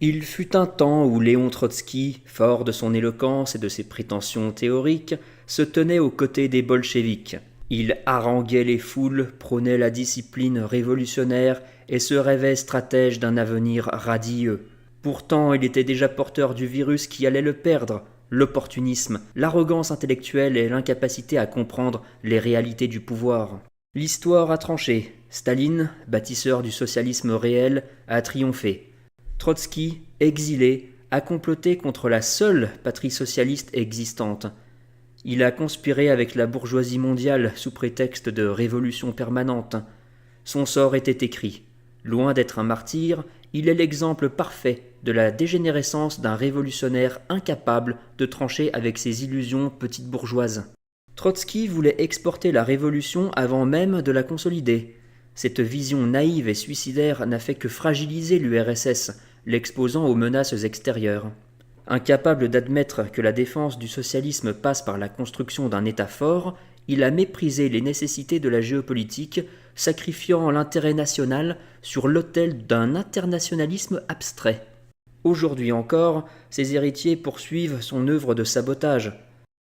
Il fut un temps où Léon Trotsky, fort de son éloquence et de ses prétentions théoriques, se tenait aux côtés des bolcheviks. Il haranguait les foules, prônait la discipline révolutionnaire et se rêvait stratège d'un avenir radieux. Pourtant, il était déjà porteur du virus qui allait le perdre, l'opportunisme, l'arrogance intellectuelle et l'incapacité à comprendre les réalités du pouvoir. L'histoire a tranché. Staline, bâtisseur du socialisme réel, a triomphé. Trotsky, exilé, a comploté contre la seule patrie socialiste existante. Il a conspiré avec la bourgeoisie mondiale sous prétexte de révolution permanente. Son sort était écrit. Loin d'être un martyr, il est l'exemple parfait de la dégénérescence d'un révolutionnaire incapable de trancher avec ses illusions petites bourgeoises. Trotsky voulait exporter la révolution avant même de la consolider. Cette vision naïve et suicidaire n'a fait que fragiliser l'URSS, l'exposant aux menaces extérieures. Incapable d'admettre que la défense du socialisme passe par la construction d'un État fort, il a méprisé les nécessités de la géopolitique, sacrifiant l'intérêt national sur l'autel d'un internationalisme abstrait. Aujourd'hui encore, ses héritiers poursuivent son œuvre de sabotage.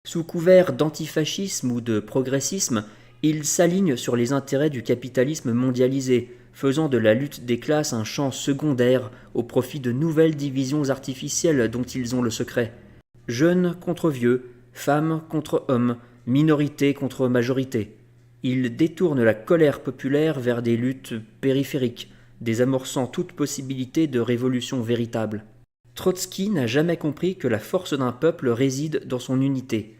Sous couvert d'antifascisme ou de progressisme, il s'aligne sur les intérêts du capitalisme mondialisé, faisant de la lutte des classes un champ secondaire au profit de nouvelles divisions artificielles dont ils ont le secret. Jeunes contre vieux, femmes contre hommes, minorité contre majorité. Il détourne la colère populaire vers des luttes périphériques, désamorçant toute possibilité de révolution véritable. Trotsky n'a jamais compris que la force d'un peuple réside dans son unité.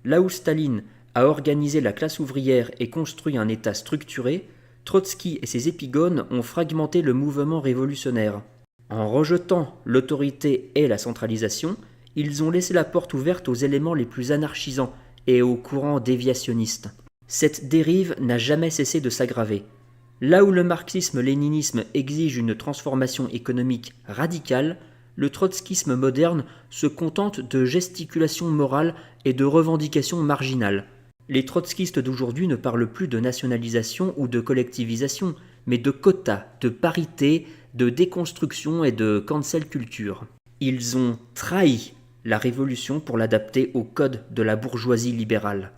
Là où Staline a organisé la classe ouvrière et construit un État structuré, Trotsky et ses épigones ont fragmenté le mouvement révolutionnaire. En rejetant l'autorité et la centralisation, ils ont laissé la porte ouverte aux éléments les plus anarchisants et aux courants déviationnistes. Cette dérive n'a jamais cessé de s'aggraver. Là où le marxisme-léninisme exige une transformation économique radicale, le trotskisme moderne se contente de gesticulations morales et de revendications marginales. Les trotskistes d'aujourd'hui ne parlent plus de nationalisation ou de collectivisation, mais de quotas, de parité, de déconstruction et de cancel culture. Ils ont trahi la révolution pour l'adapter au code de la bourgeoisie libérale.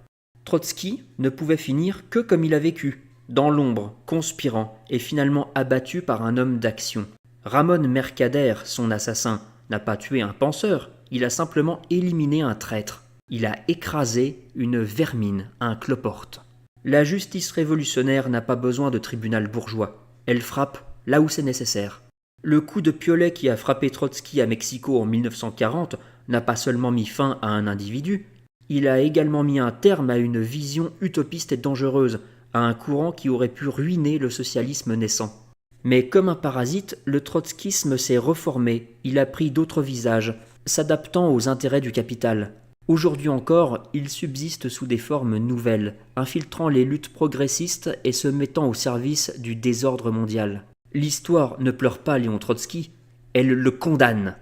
Trotsky ne pouvait finir que comme il a vécu, dans l'ombre, conspirant et finalement abattu par un homme d'action. Ramon Mercader, son assassin, n'a pas tué un penseur, il a simplement éliminé un traître. Il a écrasé une vermine, un cloporte. La justice révolutionnaire n'a pas besoin de tribunal bourgeois. Elle frappe là où c'est nécessaire. Le coup de piolet qui a frappé Trotsky à Mexico en 1940 n'a pas seulement mis fin à un individu, il a également mis un terme à une vision utopiste et dangereuse, à un courant qui aurait pu ruiner le socialisme naissant. Mais comme un parasite, le trotskisme s'est reformé, il a pris d'autres visages, s'adaptant aux intérêts du capital. Aujourd'hui encore, il subsiste sous des formes nouvelles, infiltrant les luttes progressistes et se mettant au service du désordre mondial. L'histoire ne pleure pas Léon Trotsky, elle le condamne.